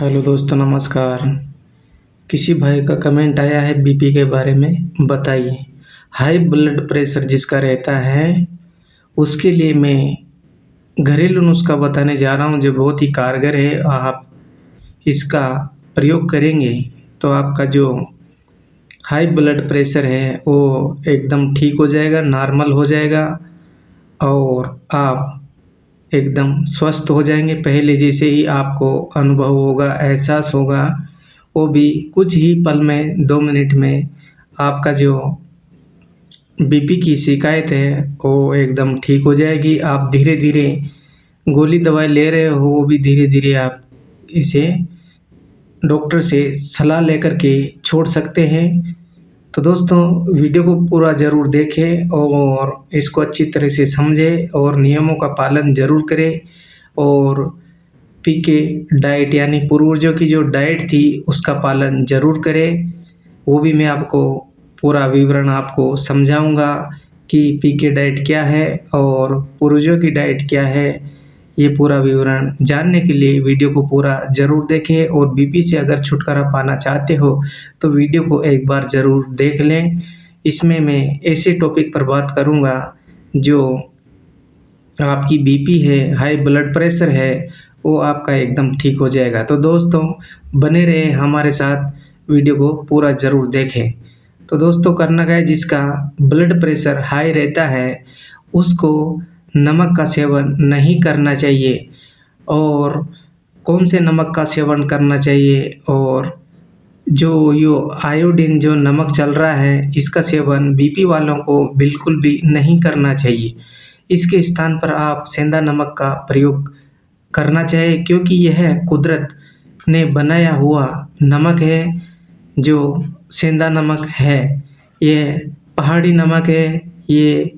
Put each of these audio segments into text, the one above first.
Hello दोस्तों, नमस्कार। किसी भाई का कमेंट आया है बीपी के बारे में, बताइए। हाई ब्लड प्रेशर जिसका रहता है उसके लिए मैं घरेलू नुस्खा बताने जा रहा हूँ जो बहुत ही कारगर है। आप इसका प्रयोग करेंगे तो आपका जो हाई ब्लड प्रेशर है वो एकदम ठीक हो जाएगा, नॉर्मल हो जाएगा और आप एकदम स्वस्थ हो जाएंगे। पहले जैसे ही आपको अनुभव होगा, एहसास होगा, वो भी कुछ ही पल में, 2 मिनट में आपका जो बीपी की शिकायत है वो एकदम ठीक हो जाएगी। आप धीरे धीरे गोली दवाई ले रहे हो, वो भी धीरे धीरे आप इसे डॉक्टर से सलाह लेकर के छोड़ सकते हैं। तो दोस्तों, वीडियो को पूरा ज़रूर देखें और इसको अच्छी तरह से समझें और नियमों का पालन ज़रूर करें। और पीके डाइट यानी पूर्वजों की जो डाइट थी उसका पालन ज़रूर करें। वो भी मैं आपको पूरा विवरण आपको समझाऊंगा कि पीके डाइट क्या है और पूर्वजों की डाइट क्या है। ये पूरा विवरण जानने के लिए वीडियो को पूरा ज़रूर देखें और बीपी से अगर छुटकारा पाना चाहते हो तो वीडियो को एक बार ज़रूर देख लें। इसमें मैं ऐसे टॉपिक पर बात करूंगा जो आपकी बीपी है, हाई ब्लड प्रेशर है, वो आपका एकदम ठीक हो जाएगा। तो दोस्तों, बने रहे हमारे साथ, वीडियो को पूरा ज़रूर देखें। तो दोस्तों, करना क्या है, जिसका ब्लड प्रेशर हाई रहता है उसको नमक का सेवन नहीं करना चाहिए। और कौन से नमक का सेवन करना चाहिए, और जो आयोडीन जो नमक चल रहा है इसका सेवन बीपी वालों को बिल्कुल भी नहीं करना चाहिए। इसके स्थान पर आप सेंधा नमक का प्रयोग करना चाहिए, क्योंकि यह कुदरत ने बनाया हुआ नमक है। जो सेंधा नमक है ये पहाड़ी नमक है, ये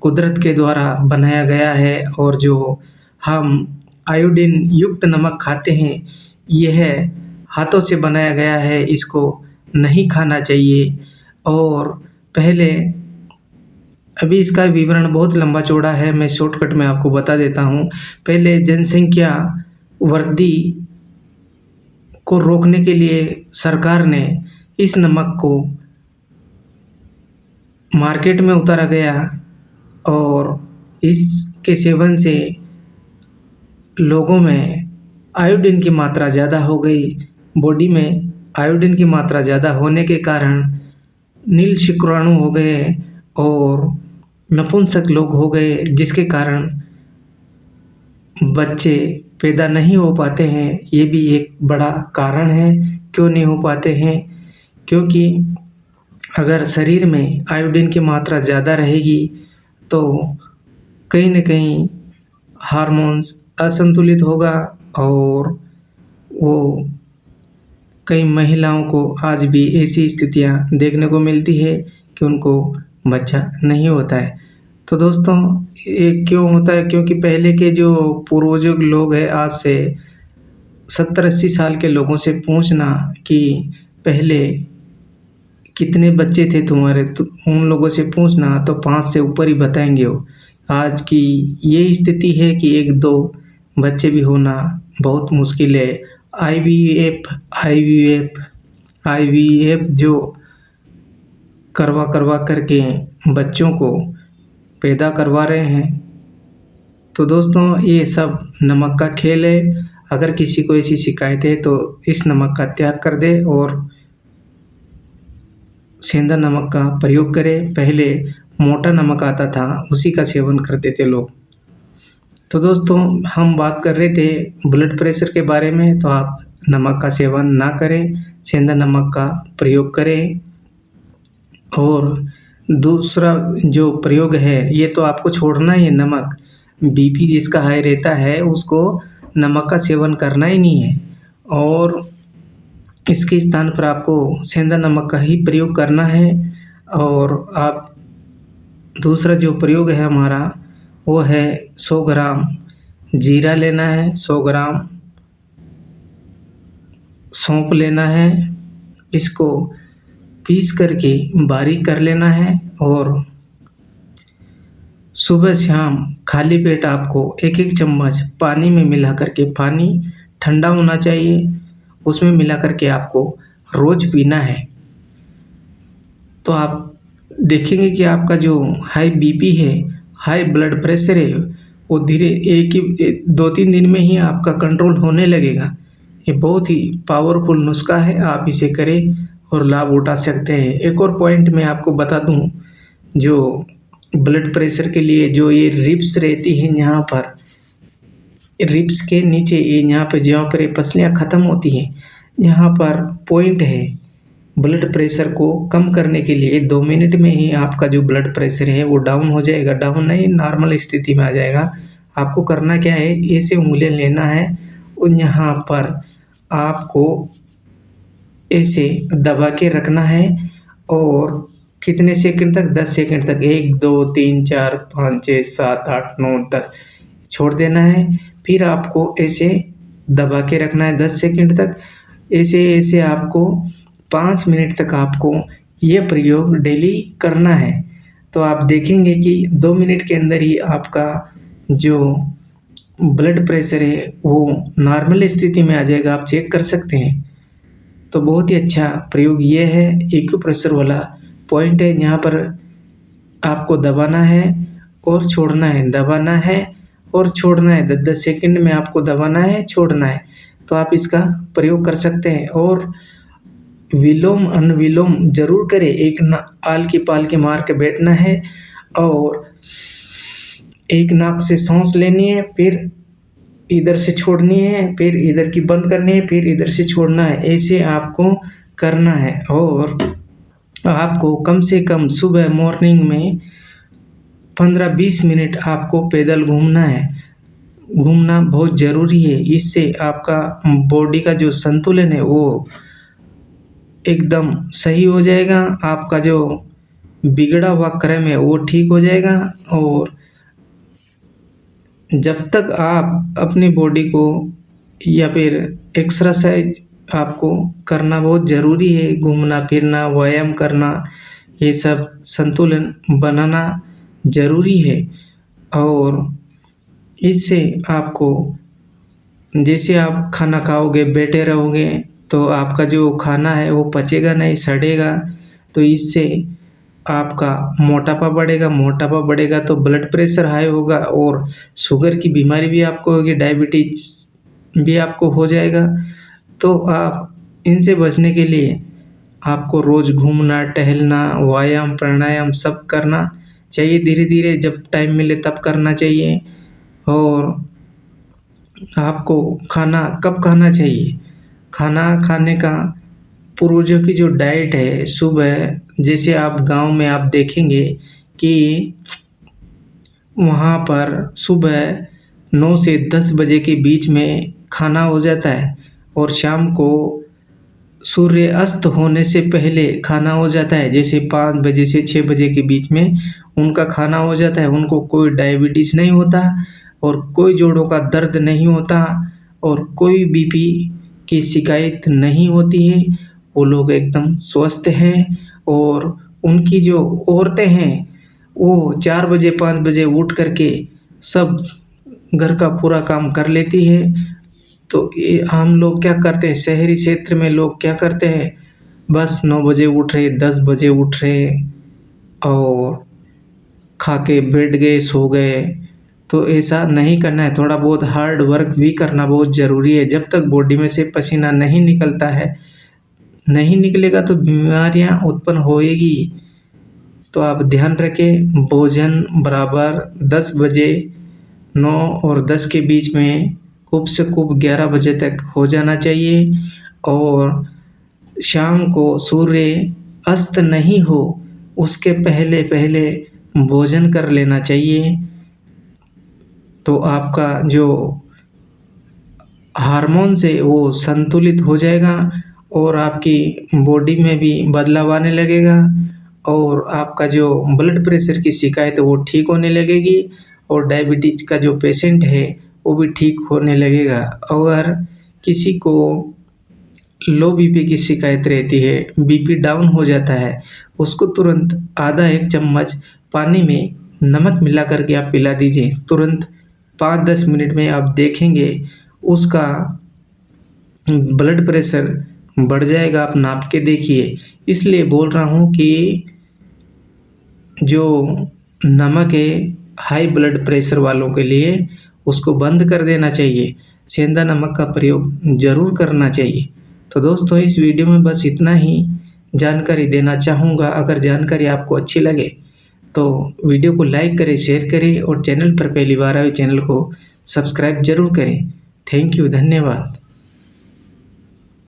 कुदरत के द्वारा बनाया गया है। और जो हम आयोडीन युक्त नमक खाते हैं यह हाथों से बनाया गया है, इसको नहीं खाना चाहिए। और पहले, अभी इसका विवरण बहुत लंबा चौड़ा है, मैं शॉर्टकट में आपको बता देता हूँ। पहले जनसंख्या वृद्धि को रोकने के लिए सरकार ने इस नमक को मार्केट में उतारा गया और इसके सेवन से लोगों में आयोडीन की मात्रा ज़्यादा हो गई। बॉडी में आयोडीन की मात्रा ज़्यादा होने के कारण नील शुक्राणु हो गए और नपुंसक लोग हो गए, जिसके कारण बच्चे पैदा नहीं हो पाते हैं। ये भी एक बड़ा कारण है क्यों नहीं हो पाते हैं, क्योंकि अगर शरीर में आयोडीन की मात्रा ज़्यादा रहेगी तो कहीं न कहीं हार्मोन्स असंतुलित होगा और वो कई महिलाओं को आज भी ऐसी स्थितियां देखने को मिलती है कि उनको बच्चा नहीं होता है। तो दोस्तों, ये क्यों होता है, क्योंकि पहले के जो पूर्वजों लोग हैं, आज से 70-80 साल के लोगों से पूछना कि पहले कितने बच्चे थे तुम्हारे, तो उन लोगों से पूछना तो 5 से ऊपर ही बताएंगे वो। आज की ये स्थिति है कि 1-2 बच्चे भी होना बहुत मुश्किल है। आईवीएफ जो करवा करवा करके बच्चों को पैदा करवा रहे हैं। तो दोस्तों, ये सब नमक का खेल है। अगर किसी को ऐसी शिकायत है तो इस नमक का त्याग कर दे और सेंधा नमक का प्रयोग करें। पहले मोटा नमक आता था, उसी का सेवन करते थे लोग। तो दोस्तों, हम बात कर रहे थे ब्लड प्रेशर के बारे में, तो आप नमक का सेवन ना करें, सेंधा नमक का प्रयोग करें। और दूसरा जो प्रयोग है, ये तो आपको छोड़ना ही है नमक। बीपी जिसका हाई रहता है उसको नमक का सेवन करना ही नहीं है और इसके स्थान पर आपको सेंधा नमक का ही प्रयोग करना है। और आप दूसरा जो प्रयोग है हमारा वो है 100 ग्राम जीरा लेना है, 100 ग्राम सौंफ लेना है, इसको पीस करके बारीक कर लेना है। और सुबह शाम खाली पेट आपको 1-1 चम्मच पानी में मिला करके, पानी ठंडा होना चाहिए, उसमें मिला करके आपको रोज़ पीना है। तो आप देखेंगे कि आपका जो हाई बीपी है, हाई ब्लड प्रेशर है, वो धीरे एक ही 2-3 दिन में ही आपका कंट्रोल होने लगेगा। ये बहुत ही पावरफुल नुस्खा है, आप इसे करें और लाभ उठा सकते हैं। एक और पॉइंट मैं आपको बता दूं, जो ब्लड प्रेशर के लिए जो ये रिब्स रहती हैं यहाँ पर, रिब्स के नीचे ये यहाँ पे जहाँ पर ये पसलियाँ ख़त्म होती हैं, यहाँ पर पॉइंट है। ब्लड प्रेशर को कम करने के लिए 2 मिनट में ही आपका जो ब्लड प्रेशर है वो डाउन हो जाएगा, डाउन नहीं नॉर्मल स्थिति में आ जाएगा। आपको करना क्या है, ऐसे उंगलियां लेना है और यहाँ पर आपको ऐसे दबा के रखना है और कितने सेकंड तक, 10 सेकंड तक, 1 2 3 4 5 6 7 8 9 10 छोड़ देना है। फिर आपको ऐसे दबा के रखना है 10 सेकंड तक। ऐसे ऐसे आपको 5 मिनट तक आपको ये प्रयोग डेली करना है। तो आप देखेंगे कि 2 मिनट के अंदर ही आपका जो ब्लड प्रेशर है वो नॉर्मल स्थिति में आ जाएगा, आप चेक कर सकते हैं। तो बहुत ही अच्छा प्रयोग ये है, एक्यूप्रेशर वाला पॉइंट है। यहाँ पर आपको दबाना है और छोड़ना है, दबाना है और छोड़ना है, 10-10 सेकंड में आपको दबाना है, छोड़ना है। तो आप इसका प्रयोग कर सकते हैं और विलोम अनुविलोम जरूर करें। एक आल की पाल के मार के बैठना है और एक नाक से सांस लेनी है, फिर इधर से छोड़नी है, फिर इधर की बंद करनी है, फिर इधर से छोड़ना है। ऐसे आपको करना है और आपको कम से कम सुबह मॉर्निंग में 15-20 मिनट आपको पैदल घूमना है। घूमना बहुत ज़रूरी है, इससे आपका बॉडी का जो संतुलन है वो एकदम सही हो जाएगा। आपका जो बिगड़ा हुआ क्रम है वो ठीक हो जाएगा। और जब तक आप अपनी बॉडी को या फिर एक्सरसाइज आपको करना बहुत ज़रूरी है, घूमना फिरना, व्यायाम करना, ये सब संतुलन बनाना ज़रूरी है। और इससे आपको, जैसे आप खाना खाओगे बैठे रहोगे तो आपका जो खाना है वो पचेगा नहीं, सड़ेगा। तो इससे आपका मोटापा बढ़ेगा, मोटापा बढ़ेगा तो ब्लड प्रेशर हाई होगा और शुगर की बीमारी भी आपको होगी, डायबिटीज भी आपको हो जाएगा। तो आप इनसे बचने के लिए आपको रोज़ घूमना, टहलना, व्यायाम, प्राणायाम सब करना चाहिए। धीरे धीरे जब टाइम मिले तब करना चाहिए। और आपको खाना कब खाना चाहिए, खाना खाने का पूर्वजों की जो डाइट है, सुबह जैसे आप गांव में आप देखेंगे कि वहाँ पर सुबह 9 से 10 बजे के बीच में खाना हो जाता है और शाम को सूर्य अस्त होने से पहले खाना हो जाता है। जैसे 5 बजे से 6 बजे के बीच में उनका खाना हो जाता है। उनको कोई डायबिटीज़ नहीं होता और कोई जोड़ों का दर्द नहीं होता और कोई बीपी की शिकायत नहीं होती है। वो लोग एकदम स्वस्थ हैं। और उनकी जो औरतें हैं वो 4 बजे 5 बजे उठ करके सब घर का पूरा काम कर लेती है। तो ये हम लोग क्या करते हैं, शहरी क्षेत्र में लोग क्या करते हैं, बस 9 बजे उठ रहे, 10 बजे उठ रहे और खा के बैठ गए, सो गए। तो ऐसा नहीं करना है, थोड़ा बहुत हार्ड वर्क भी करना बहुत ज़रूरी है। जब तक बॉडी में से पसीना नहीं निकलता है, नहीं निकलेगा तो बीमारियां उत्पन्न होएगी। तो आप ध्यान रखें, भोजन बराबर 10 बजे, 9 और 10 के बीच में खूब से खूब 11 बजे तक हो जाना चाहिए। और शाम को सूर्य अस्त नहीं हो उसके पहले पहले भोजन कर लेना चाहिए। तो आपका जो हार्मोन्स है वो संतुलित हो जाएगा और आपकी बॉडी में भी बदलाव आने लगेगा और आपका जो ब्लड प्रेशर की शिकायत है वो ठीक होने लगेगी और डायबिटीज का जो पेशेंट है वो भी ठीक होने लगेगा। अगर किसी को लो बीपी की शिकायत रहती है, बीपी डाउन हो जाता है, उसको तुरंत आधा 1 चम्मच पानी में नमक मिला करके आप पिला दीजिए। तुरंत 5-10 मिनट में आप देखेंगे उसका ब्लड प्रेशर बढ़ जाएगा, आप नाप के देखिए। इसलिए बोल रहा हूँ कि जो नमक है हाई ब्लड प्रेशर वालों के लिए उसको बंद कर देना चाहिए, सेंधा नमक का प्रयोग ज़रूर करना चाहिए। तो दोस्तों इस वीडियो में बस इतना ही जानकारी देना चाहूँगा। अगर जानकारी आपको अच्छी लगे तो वीडियो को लाइक करें, शेयर करें और चैनल पर पहली बार आए चैनल को सब्सक्राइब जरूर करें। थैंक यू, धन्यवाद।